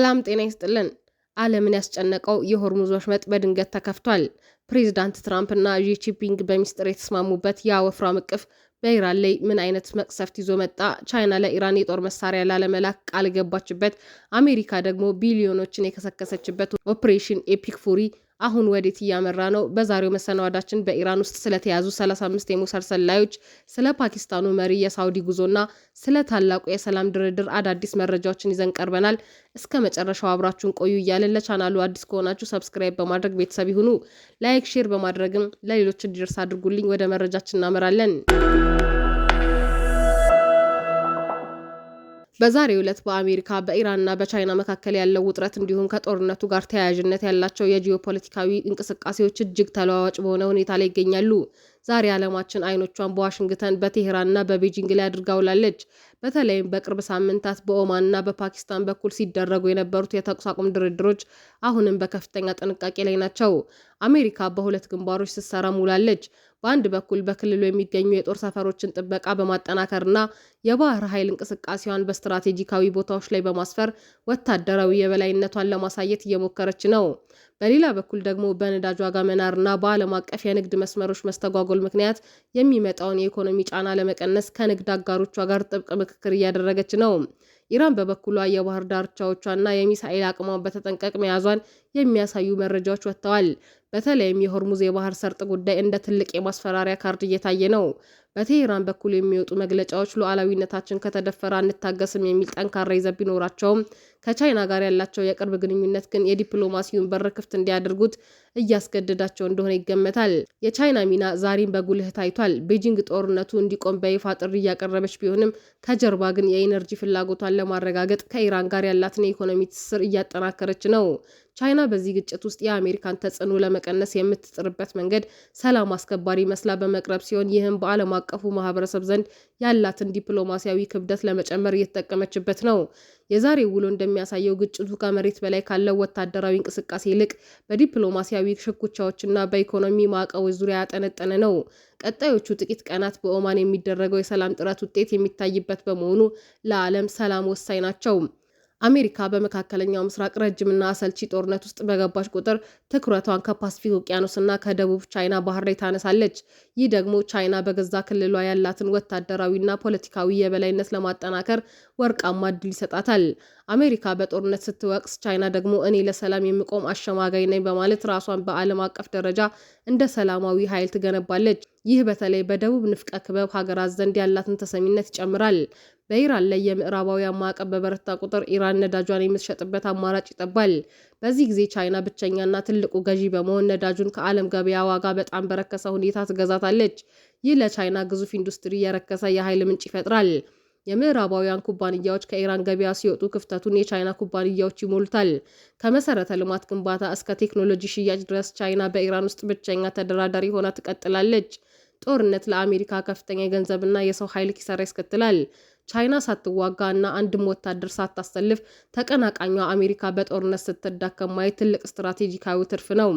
ሰላም ጤና ይስጥልን። ዓለምን ያስጨነቀው የሆርሙዝ ወሽመጥ በድንገት ተከፍቷል። ፕሬዚዳንት ትራምፕ እና ዢ ጂንፒንግ በሚስጥር የተስማሙበት ያ ወፍራም እቅፍ በኢራን ላይ ምን አይነት መቅሰፍት ይዞ መጣ? ቻይና ለኢራን የጦር መሳሪያ ላለመላክ ቃል ገባችበት፣ አሜሪካ ደግሞ ቢሊዮኖችን የከሰከሰችበት ኦፕሬሽን ኤፒክ ፉሪ አሁን ወዴት እያመራ ነው? በዛሬው መሰናዷችን በኢራን ውስጥ ስለተያዙ 35 የሞሳድ ሰላዮች፣ ስለ ፓኪስታኑ መሪ የሳውዲ ጉዞና ስለ ታላቁ የሰላም ድርድር አዳዲስ መረጃዎችን ይዘን ቀርበናል። እስከ መጨረሻው አብራችሁን ቆዩ እያለን ለቻናሉ አዲስ ከሆናችሁ ሰብስክራይብ በማድረግ ቤተሰብ ይሁኑ። ላይክ፣ ሼር በማድረግም ለሌሎች እንዲደርስ አድርጉልኝ። ወደ መረጃችን እናመራለን። በዛሬው ዕለት በአሜሪካ በኢራንና በቻይና መካከል ያለው ውጥረት እንዲሁም ከጦርነቱ ጋር ተያያዥነት ያላቸው የጂኦፖለቲካዊ እንቅስቃሴዎች እጅግ ተለዋዋጭ በሆነ ሁኔታ ላይ ይገኛሉ። ዛሬ ዓለማችን አይኖቿን በዋሽንግተን በቴሄራንና በቤጂንግ ላይ አድርጋ ውላለች። በተለይም በቅርብ ሳምንታት በኦማንና በፓኪስታን በኩል ሲደረጉ የነበሩት የተኩስ አቁም ድርድሮች አሁንም በከፍተኛ ጥንቃቄ ላይ ናቸው። አሜሪካ በሁለት ግንባሮች ስትሰራ ውላለች። በአንድ በኩል በክልሉ የሚገኙ የጦር ሰፈሮችን ጥበቃ በማጠናከርና የባህር ኃይል እንቅስቃሴዋን በስትራቴጂካዊ ቦታዎች ላይ በማስፈር ወታደራዊ የበላይነቷን ለማሳየት እየሞከረች ነው። በሌላ በኩል ደግሞ በነዳጅ ዋጋ መናርና በዓለም አቀፍ የንግድ መስመሮች መስተጓጎል ምክንያት የሚመጣውን የኢኮኖሚ ጫና ለመቀነስ ከንግድ አጋሮቿ ጋር ጥብቅ ምክክር እያደረገች ነው። ኢራን በበኩሏ የባህር ዳርቻዎቿና የሚሳኤል አቅሟን በተጠንቀቅ መያዟን የሚያሳዩ መረጃዎች ወጥተዋል። በተለይም የሆርሙዝ የባህር ሰርጥ ጉዳይ እንደ ትልቅ የማስፈራሪያ ካርድ እየታየ ነው። በቴሄራን በኩል የሚወጡ መግለጫዎች ሉዓላዊነታችን ከተደፈረ አንታገስም የሚል ጠንካራ ይዘት ቢኖራቸውም ከቻይና ጋር ያላቸው የቅርብ ግንኙነት ግን የዲፕሎማሲውን በር ክፍት እንዲያደርጉት እያስገደዳቸው እንደሆነ ይገመታል። የቻይና ሚና ዛሬም በጉልህ ታይቷል። ቤጂንግ ጦርነቱ እንዲቆም በይፋ ጥሪ እያቀረበች ቢሆንም ከጀርባ ግን የኢነርጂ ፍላጎቷን ለማረጋገጥ ከኢራን ጋር ያላትን የኢኮኖሚ ትስስር እያጠናከረች ነው። ቻይና በዚህ ግጭት ውስጥ የአሜሪካን ተጽዕኖ ለመቀነስ የምትጥርበት መንገድ ሰላም አስከባሪ መስላ በመቅረብ ሲሆን ይህም በዓለም አቀፉ ማህበረሰብ ዘንድ ያላትን ዲፕሎማሲያዊ ክብደት ለመጨመር እየተጠቀመችበት ነው። የዛሬው ውሎ እንደሚያሳየው ግጭቱ ከመሬት በላይ ካለው ወታደራዊ እንቅስቃሴ ይልቅ በዲፕሎማሲያዊ ሽኩቻዎችና በኢኮኖሚ ማዕቀቦች ዙሪያ ያጠነጠነ ነው። ቀጣዮቹ ጥቂት ቀናት በኦማን የሚደረገው የሰላም ጥረት ውጤት የሚታይበት በመሆኑ ለዓለም ሰላም ወሳኝ ናቸው። አሜሪካ በመካከለኛው ምስራቅ ረጅምና አሰልቺ ጦርነት ውስጥ በገባች ቁጥር ትኩረቷን ከፓሲፊክ ውቅያኖስና ከደቡብ ቻይና ባህር ላይ ታነሳለች። ይህ ደግሞ ቻይና በገዛ ክልሏ ያላትን ወታደራዊና ፖለቲካዊ የበላይነት ለማጠናከር ወርቃማ እድል ይሰጣታል። አሜሪካ በጦርነት ስትወቅስ፣ ቻይና ደግሞ እኔ ለሰላም የምቆም አሸማጋይ ነኝ በማለት ራሷን በዓለም አቀፍ ደረጃ እንደ ሰላማዊ ኃይል ትገነባለች። ይህ በተለይ በደቡብ ንፍቀ ክበብ ሀገራት ዘንድ ያላትን ተሰሚነት ይጨምራል። በኢራን ላይ የምዕራባውያን ማዕቀብ በበረታ ቁጥር ኢራን ነዳጇን የምትሸጥበት አማራጭ ይጠባል። በዚህ ጊዜ ቻይና ብቸኛና ትልቁ ገዢ በመሆን ነዳጁን ከዓለም ገበያ ዋጋ በጣም በረከሰ ሁኔታ ትገዛታለች። ይህ ለቻይና ግዙፍ ኢንዱስትሪ የረከሰ የኃይል ምንጭ ይፈጥራል። የምዕራባውያን ኩባንያዎች ከኢራን ገበያ ሲወጡ ክፍተቱን የቻይና ኩባንያዎች ይሞሉታል። ከመሰረተ ልማት ግንባታ እስከ ቴክኖሎጂ ሽያጭ ድረስ ቻይና በኢራን ውስጥ ብቸኛ ተደራዳሪ ሆና ትቀጥላለች። ጦርነት ለአሜሪካ ከፍተኛ የገንዘብና የሰው ኃይል ኪሳራ ያስከትላል። ቻይና ሳትዋጋ እና አንድም ወታደር ሳታሰልፍ ተቀናቃኟ አሜሪካ በጦርነት ስትዳከም ማየት ትልቅ ስትራቴጂካዊ ትርፍ ነው።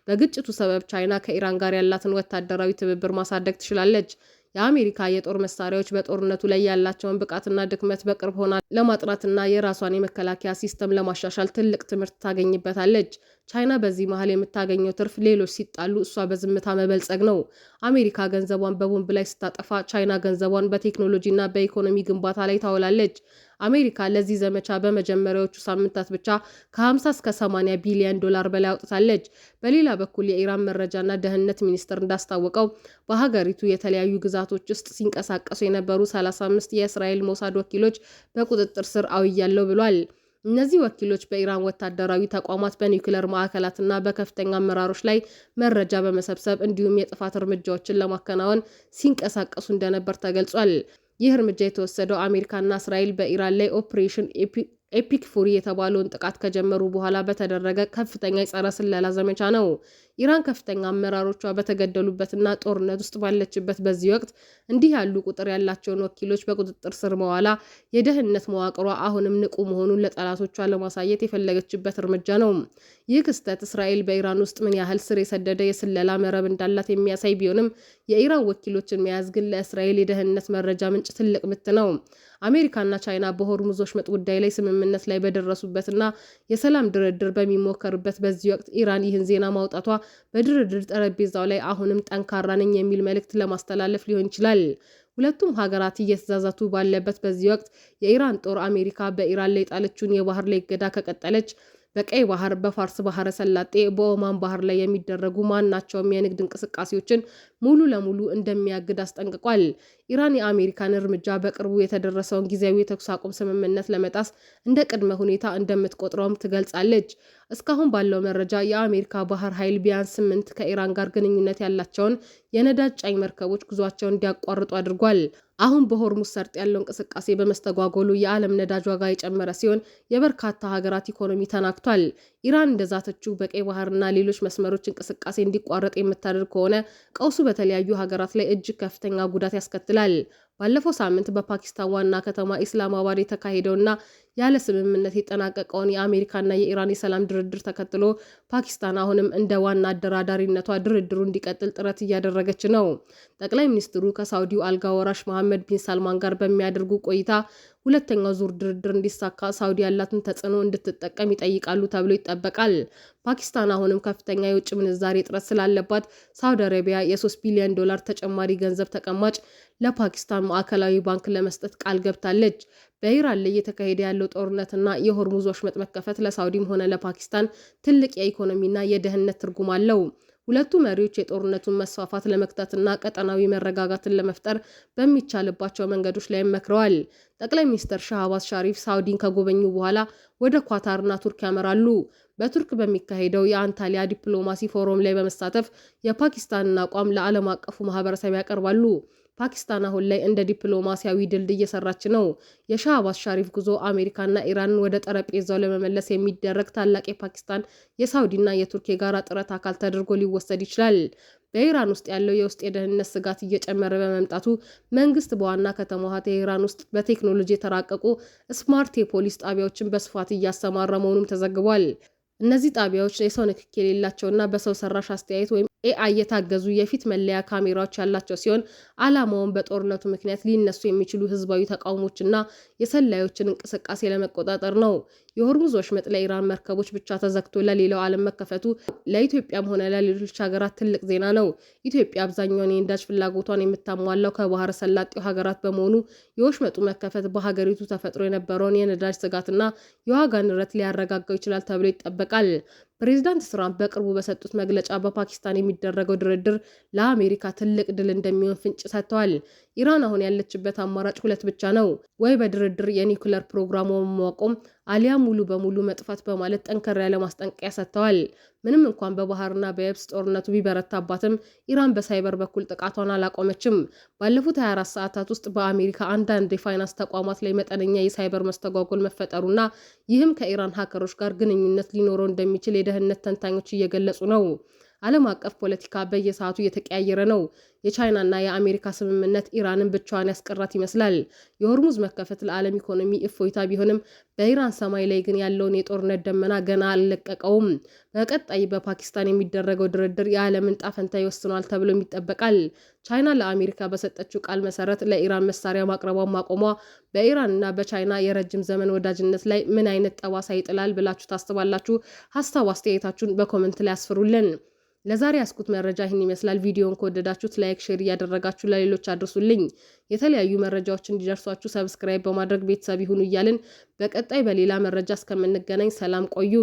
በግጭቱ ሰበብ ቻይና ከኢራን ጋር ያላትን ወታደራዊ ትብብር ማሳደግ ትችላለች። የአሜሪካ የጦር መሳሪያዎች በጦርነቱ ላይ ያላቸውን ብቃትና ድክመት በቅርብ ሆና ለማጥናትና የራሷን የመከላከያ ሲስተም ለማሻሻል ትልቅ ትምህርት ታገኝበታለች። ቻይና በዚህ መሃል የምታገኘው ትርፍ ሌሎች ሲጣሉ እሷ በዝምታ መበልጸግ ነው። አሜሪካ ገንዘቧን በቦምብ ላይ ስታጠፋ፣ ቻይና ገንዘቧን በቴክኖሎጂና በኢኮኖሚ ግንባታ ላይ ታውላለች። አሜሪካ ለዚህ ዘመቻ በመጀመሪያዎቹ ሳምንታት ብቻ ከ50 እስከ 80 ቢሊዮን ዶላር በላይ አውጥታለች። በሌላ በኩል የኢራን መረጃና ደህንነት ሚኒስቴር እንዳስታወቀው በሀገሪቱ የተለያዩ ግዛቶች ውስጥ ሲንቀሳቀሱ የነበሩ 35 የእስራኤል ሞሳድ ወኪሎች በቁጥጥር ስር አውያለሁ ብሏል። እነዚህ ወኪሎች በኢራን ወታደራዊ ተቋማት፣ በኒውክሌር ማዕከላትና በከፍተኛ አመራሮች ላይ መረጃ በመሰብሰብ እንዲሁም የጥፋት እርምጃዎችን ለማከናወን ሲንቀሳቀሱ እንደነበር ተገልጿል። ይህ እርምጃ የተወሰደው አሜሪካና እስራኤል በኢራን ላይ ኦፕሬሽን ኤፒክ ፉሪ የተባለውን ጥቃት ከጀመሩ በኋላ በተደረገ ከፍተኛ የጸረ ስለላ ዘመቻ ነው። ኢራን ከፍተኛ አመራሮቿ በተገደሉበትና ጦርነት ውስጥ ባለችበት በዚህ ወቅት እንዲህ ያሉ ቁጥር ያላቸውን ወኪሎች በቁጥጥር ስር መዋላ የደህንነት መዋቅሯ አሁንም ንቁ መሆኑን ለጠላቶቿ ለማሳየት የፈለገችበት እርምጃ ነው። ይህ ክስተት እስራኤል በኢራን ውስጥ ምን ያህል ስር የሰደደ የስለላ መረብ እንዳላት የሚያሳይ ቢሆንም የኢራን ወኪሎችን መያዝ ግን ለእስራኤል የደህንነት መረጃ ምንጭ ትልቅ ምት ነው። አሜሪካና ቻይና በሆርሙዝ ወሽመጥ ጉዳይ ላይ ስምምነት ላይ በደረሱበትና የሰላም ድርድር በሚሞከርበት በዚህ ወቅት ኢራን ይህን ዜና ማውጣቷ በድርድር ጠረጴዛው ላይ አሁንም ጠንካራ ነኝ የሚል መልእክት ለማስተላለፍ ሊሆን ይችላል። ሁለቱም ሀገራት እየተዛዛቱ ባለበት በዚህ ወቅት የኢራን ጦር አሜሪካ በኢራን ላይ የጣለችውን የባህር ላይ እገዳ ከቀጠለች በቀይ ባህር፣ በፋርስ ባህረ ሰላጤ፣ በኦማን ባህር ላይ የሚደረጉ ማናቸውም የንግድ እንቅስቃሴዎችን ሙሉ ለሙሉ እንደሚያግድ አስጠንቅቋል። ኢራን የአሜሪካን እርምጃ በቅርቡ የተደረሰውን ጊዜያዊ የተኩስ አቁም ስምምነት ለመጣስ እንደ ቅድመ ሁኔታ እንደምትቆጥረውም ትገልጻለች። እስካሁን ባለው መረጃ የአሜሪካ ባህር ኃይል ቢያንስ 8 ከኢራን ጋር ግንኙነት ያላቸውን የነዳጅ ጫኝ መርከቦች ጉዟቸውን እንዲያቋርጡ አድርጓል። አሁን በሆርሙዝ ሰርጥ ያለው እንቅስቃሴ በመስተጓጎሉ የዓለም ነዳጅ ዋጋ የጨመረ ሲሆን የበርካታ ሀገራት ኢኮኖሚ ተናግቷል። ኢራን እንደዛተችው በቀይ ባህርና ሌሎች መስመሮች እንቅስቃሴ እንዲቋረጥ የምታደርግ ከሆነ ቀውሱ በተለያዩ ሀገራት ላይ እጅግ ከፍተኛ ጉዳት ያስከትላል። ባለፈው ሳምንት በፓኪስታን ዋና ከተማ ኢስላማባድ የተካሄደውና ያለ ስምምነት የጠናቀቀውን የአሜሪካና የኢራን የሰላም ድርድር ተከትሎ ፓኪስታን አሁንም እንደ ዋና አደራዳሪነቷ ድርድሩ እንዲቀጥል ጥረት እያደረገች ነው። ጠቅላይ ሚኒስትሩ ከሳውዲው አልጋ ወራሽ መሐመድ ቢን ሳልማን ጋር በሚያደርጉ ቆይታ ሁለተኛው ዙር ድርድር እንዲሳካ ሳውዲ ያላትን ተጽዕኖ እንድትጠቀም ይጠይቃሉ ተብሎ ይጠበቃል። ፓኪስታን አሁንም ከፍተኛ የውጭ ምንዛሬ እጥረት ስላለባት ሳውዲ አረቢያ የ3 ቢሊዮን ዶላር ተጨማሪ ገንዘብ ተቀማጭ ለፓኪስታን ማዕከላዊ ባንክ ለመስጠት ቃል ገብታለች። በኢራን ላይ እየተካሄደ ያለው ጦርነትና የሆርሙዝ ወሽመጥ መከፈት ለሳውዲም ሆነ ለፓኪስታን ትልቅ የኢኮኖሚና የደህንነት ትርጉም አለው። ሁለቱ መሪዎች የጦርነቱን መስፋፋት ለመክታትና ቀጠናዊ መረጋጋትን ለመፍጠር በሚቻልባቸው መንገዶች ላይ መክረዋል። ጠቅላይ ሚኒስትር ሻህባዝ ሻሪፍ ሳውዲን ከጎበኙ በኋላ ወደ ኳታርና ቱርክ ያመራሉ። በቱርክ በሚካሄደው የአንታሊያ ዲፕሎማሲ ፎረም ላይ በመሳተፍ የፓኪስታንን አቋም ለዓለም አቀፉ ማህበረሰብ ያቀርባሉ። ፓኪስታን አሁን ላይ እንደ ዲፕሎማሲያዊ ድልድይ እየሰራች ነው። የሻህባዝ ሻሪፍ ጉዞ አሜሪካና ኢራንን ወደ ጠረጴዛው ለመመለስ የሚደረግ ታላቅ የፓኪስታን የሳውዲና የቱርክ የጋራ ጥረት አካል ተደርጎ ሊወሰድ ይችላል። በኢራን ውስጥ ያለው የውስጥ የደህንነት ስጋት እየጨመረ በመምጣቱ መንግስት በዋና ከተማዋ ቴህራን ውስጥ በቴክኖሎጂ የተራቀቁ ስማርት የፖሊስ ጣቢያዎችን በስፋት እያሰማራ መሆኑም ተዘግቧል። እነዚህ ጣቢያዎች የሰው ንክኪ የሌላቸውና በሰው ሰራሽ አስተያየት ወይም ኤአይ የታገዙ የፊት መለያ ካሜራዎች ያላቸው ሲሆን ዓላማውን በጦርነቱ ምክንያት ሊነሱ የሚችሉ ህዝባዊ ተቃውሞችና የሰላዮችን እንቅስቃሴ ለመቆጣጠር ነው። የሆርሙዝ ወሽመጥ ለኢራን መርከቦች ብቻ ተዘግቶ ለሌላው ዓለም መከፈቱ ለኢትዮጵያም ሆነ ለሌሎች ሀገራት ትልቅ ዜና ነው። ኢትዮጵያ አብዛኛውን የነዳጅ ፍላጎቷን የምታሟላው ከባህረ ሰላጤው ሀገራት በመሆኑ የወሽመጡ መከፈት በሀገሪቱ ተፈጥሮ የነበረውን የነዳጅ ስጋትና የዋጋ ንረት ሊያረጋጋው ይችላል ተብሎ ይጠበቃል። ፕሬዚዳንት ትራምፕ በቅርቡ በሰጡት መግለጫ በፓኪስታን የሚደረገው ድርድር ለአሜሪካ ትልቅ ድል እንደሚሆን ፍንጭ ሰጥተዋል። ኢራን አሁን ያለችበት አማራጭ ሁለት ብቻ ነው። ወይ በድርድር የኒውክለር ፕሮግራሟን ማቆም አሊያም ሙሉ በሙሉ መጥፋት በማለት ጠንከር ያለ ማስጠንቀቂያ ሰጥተዋል። ምንም እንኳን በባህርና በየብስ ጦርነቱ ቢበረታባትም ኢራን በሳይበር በኩል ጥቃቷን አላቆመችም። ባለፉት 24 ሰዓታት ውስጥ በአሜሪካ አንዳንድ የፋይናንስ ተቋማት ላይ መጠነኛ የሳይበር መስተጓጎል መፈጠሩና ይህም ከኢራን ሀከሮች ጋር ግንኙነት ሊኖረው እንደሚችል የደህንነት ተንታኞች እየገለጹ ነው። ዓለም አቀፍ ፖለቲካ በየሰዓቱ እየተቀያየረ ነው። የቻይናና የአሜሪካ ስምምነት ኢራንን ብቻዋን ያስቀራት ይመስላል። የሆርሙዝ መከፈት ለዓለም ኢኮኖሚ እፎይታ ቢሆንም በኢራን ሰማይ ላይ ግን ያለውን የጦርነት ደመና ገና አልለቀቀውም። በቀጣይ በፓኪስታን የሚደረገው ድርድር የዓለምን ጣፈንታ ይወስኗል ተብሎ ይጠበቃል። ቻይና ለአሜሪካ በሰጠችው ቃል መሰረት ለኢራን መሳሪያ ማቅረቧን ማቆሟ በኢራንና በቻይና የረጅም ዘመን ወዳጅነት ላይ ምን አይነት ጠባሳ ይጥላል ብላችሁ ታስባላችሁ? ሀሳብ አስተያየታችሁን በኮመንት ላይ አስፍሩልን። ለዛሬ ያስኩት መረጃ ይህን ይመስላል። ቪዲዮውን ከወደዳችሁት ላይክ፣ ሼር እያደረጋችሁ ለሌሎች አድርሱልኝ። የተለያዩ መረጃዎች እንዲደርሷችሁ ሰብስክራይብ በማድረግ ቤተሰብ ይሁኑ እያልን በቀጣይ በሌላ መረጃ እስከምንገናኝ ሰላም ቆዩ።